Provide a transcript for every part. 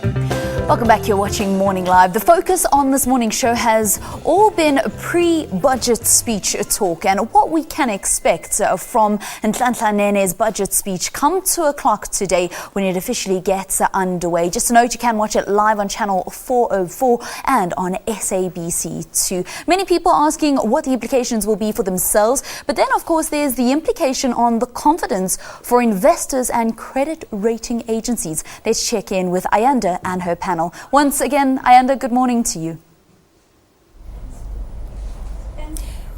Welcome back. You're watching Morning Live. The focus on this morning show has all been pre-budget speech talk and what we can expect from Nhlanhla Nene's budget speech come 2 o'clock today when it officially gets underway. Just a note, you can watch it live on channel 404 and on SABC 2. Many people asking what the implications will be for themselves, but then of course there's the implication on the confidence for investors and credit rating agencies. Let's check in with Ayanda and her panel. Once again, Ayanda, good morning to you.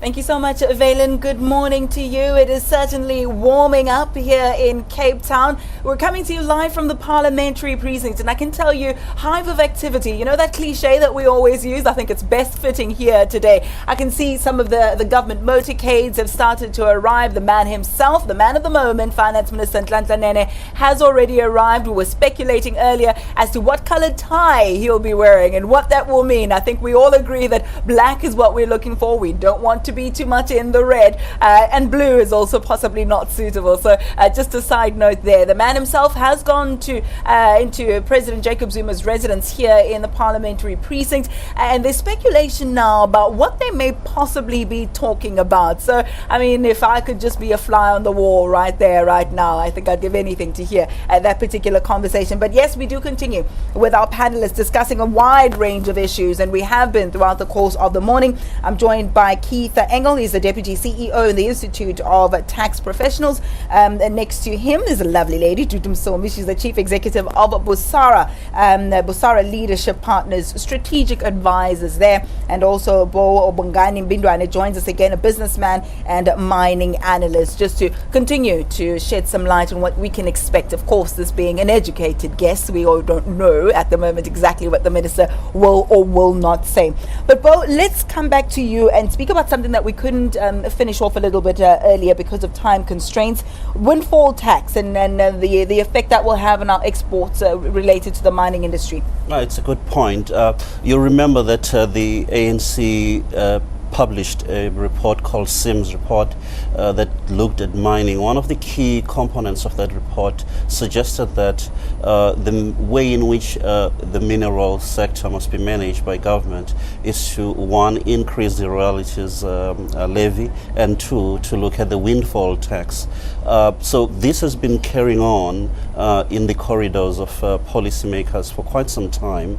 Thank you so much, Valen. Good morning to you. It is certainly warming up here in Cape Town. We're coming to you live from the parliamentary precinct, and I can tell you, hive of activity. You know that cliche that we always use? I think it's best fitting here today. I can see some of the government motorcades have started to arrive. The man himself, the man of the moment, Finance Minister Nhlanhla Nene, has already arrived. We were speculating earlier as to what colored tie he'll be wearing and what that will mean. I think we all agree that black is what we're looking for. We don't want to be too much in the red, and blue is also possibly not suitable. So just a side note there, the man himself has gone to into President Jacob Zuma's residence here in the parliamentary precinct, and there's speculation now about what they may possibly be talking about. So I mean, if I could just be a fly on the wall right there right now, I think I'd give anything to hear that particular conversation. But yes, we do continue with our panelists discussing a wide range of issues, and we have been throughout the course of the morning. I'm joined by Keith Engel. He's the Deputy CEO in the Institute of Tax Professionals. And next to him is a lovely lady, Dutum Somi. She's the Chief Executive of Busara, Busara Leadership Partners, Strategic Advisors there. And also Bo Obongani Mbindwane joins us again, a businessman and mining analyst, just to continue to shed some light on what we can expect. Of course, this being an educated guess, we all don't know at the moment exactly what the minister will or will not say. But Bo, let's come back to you and speak about something that we couldn't finish off a little bit earlier because of time constraints. Windfall tax and the effect that will have on our exports related to the mining industry. No, it's a good point. You remember that the ANC published a report called Sims report that looked at mining. One of the key components of that report suggested that the way in which the mineral sector must be managed by government is to, one, increase the royalties levy, and two, to look at the windfall tax. So this has been carrying on in the corridors of policymakers for quite some time,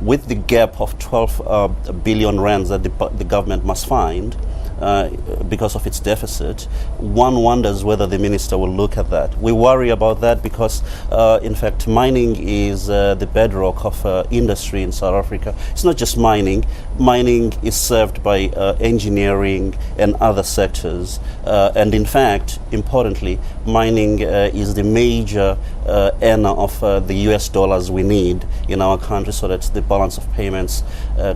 with the gap of 12 billion rands that the government must find because of its deficit. One wonders whether the minister will look at that. We worry about that because, in fact, mining is the bedrock of industry in South Africa. It's not just mining. Mining is served by engineering and other sectors. And in fact, importantly, mining is the major earner of the US dollars we need in our country so that the balance of payments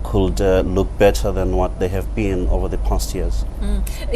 could look better than what they have been over the past years.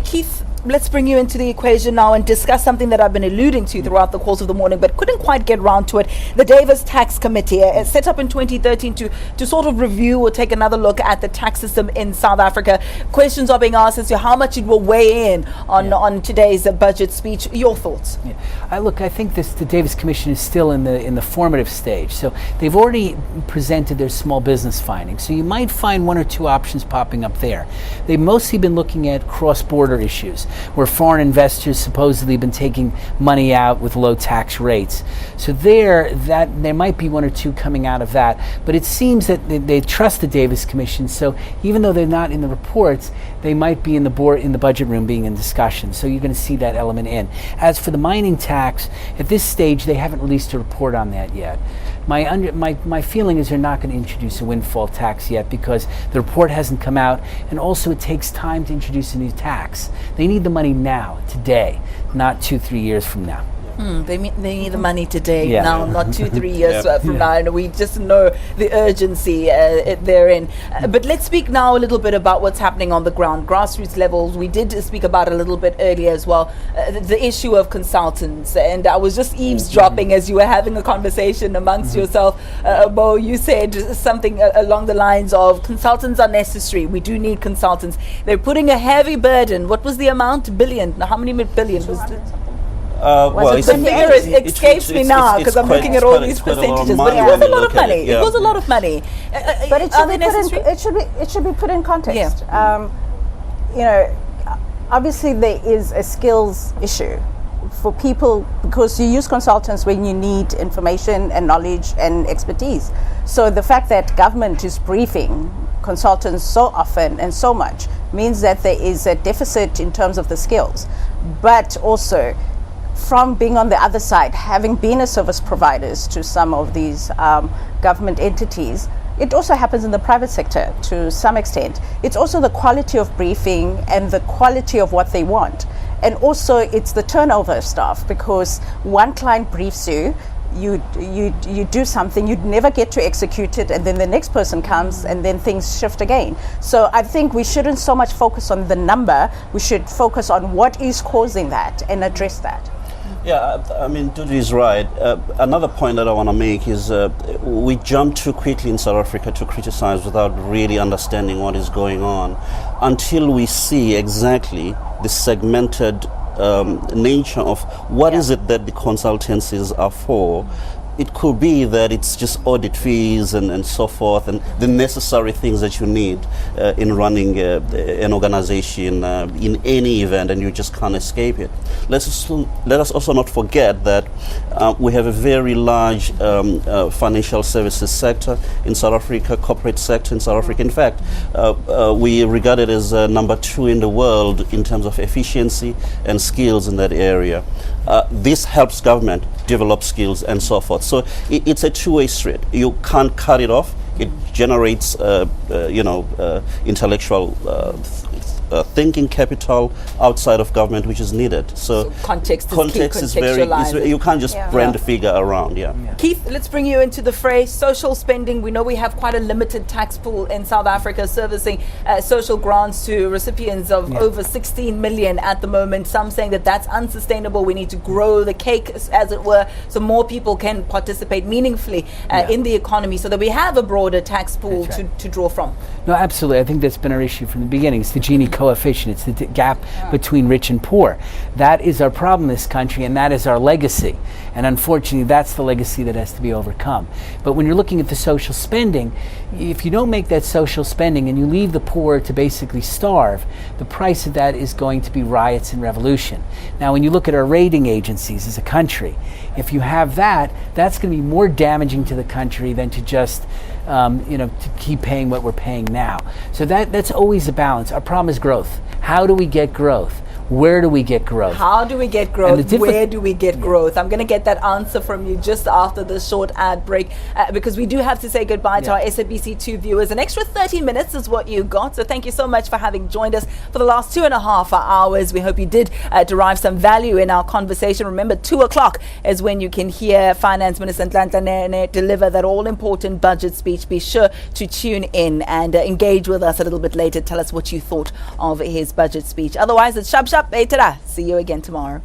Keith, let's bring you into the equation now and discuss something that I've been alluding to throughout the course of the morning but couldn't quite get round to it. The Davis Tax Committee, set up in 2013 to sort of review or take another look at the tax system in South Africa. Questions are being asked as to how much it will weigh in on today's budget speech. Your thoughts? Yeah. I think the Davis Commission is still in the formative stage. So they've already presented their small business findings. So you might find one or two options popping up there. They've mostly been looking at cross-border issues, where foreign investors supposedly have been taking money out with low tax rates. So there might be one or two coming out of that. But it seems that they trust the Davis Commission. So even though they're not in the reports, they might be in the budget room being in discussion. So you're going to see that element in. As for the mining tax, at this stage, they haven't released a report on that yet. My feeling is they're not going to introduce a windfall tax yet because the report hasn't come out, and also it takes time to introduce a new tax. They need the money now, today, not 2-3 years from now. They need the money today, now, not 2-3 years from now. And we just know the urgency therein. But let's speak now a little bit about what's happening on the ground, grassroots levels. We did speak about it a little bit earlier as well, the issue of consultants. And I was just eavesdropping as you were having a conversation amongst yourself. Bo, you said something along the lines of consultants are necessary. We do need consultants. They're putting a heavy burden. What was the amount? Billion. How many billion was it? Well, The figure escapes me now because I'm looking at all these percentages. But it was a lot of money. It was a lot of money. But it should be put in context. Obviously there is a skills issue for people because you use consultants when you need information and knowledge and expertise. So the fact that government is briefing consultants so often and so much means that there is a deficit in terms of the skills. But also, from being on the other side, having been a service providers to some of these government entities, it also happens in the private sector to some extent. It's also the quality of briefing and the quality of what they want. And also it's the turnover of staff, because one client briefs you, you do something, you'd never get to execute it, and then the next person comes and then things shift again. So I think we shouldn't so much focus on the number, we should focus on what is causing that and address that. Yeah, I mean, Dudu is right. Another point that I want to make is we jump too quickly in South Africa to criticize without really understanding what is going on until we see exactly the segmented nature of what is it that the consultancies are for. It could be that it's just audit fees and so forth, and the necessary things that you need in running an organization in any event, and you just can't escape it. Let us also not forget that we have a very large financial services sector in South Africa, corporate sector in South Africa. In fact, we regard it as number 2 in the world in terms of efficiency and skills in that area. This helps government develop skills and so forth. So it's a two-way street. You can't cut it off. It generates, intellectual thinking capital outside of government, which is needed. So context is very. You can't just brand a figure around. Keith, let's bring you into the fray. Social spending. We know we have quite a limited tax pool in South Africa, servicing social grants to recipients of over 16 million at the moment. Some saying that that's unsustainable. We need to grow the cake, as it were, so more people can participate meaningfully in the economy, so that we have a broader tax pool to draw from. No, absolutely. I think that's been our issue from the beginning. It's the Gini coefficient. It's the gap between rich and poor. That is our problem in this country, and that is our legacy. And unfortunately, that's the legacy that has to be overcome. But when you're looking at the social spending, if you don't make that social spending and you leave the poor to basically starve, the price of that is going to be riots and revolution. Now, when you look at our rating agencies as a country, if you have that, that's going to be more damaging to the country than to just to keep paying what we're paying now. So that's always a balance. Our problem is growth. How do we get growth? Where do we get growth? How do we get growth? Where do we get growth? I'm going to get that answer from you just after this short ad break, because we do have to say goodbye to our SABC2 viewers. An extra 30 minutes is what you got. So thank you so much for having joined us for the last 2.5 hours. We hope you did derive some value in our conversation. Remember, 2 o'clock is when you can hear Finance Minister Nhlanhla Nene deliver that all-important budget speech. Be sure to tune in and engage with us a little bit later. Tell us what you thought of his budget speech. Otherwise, it's Shab Shab. See you again tomorrow.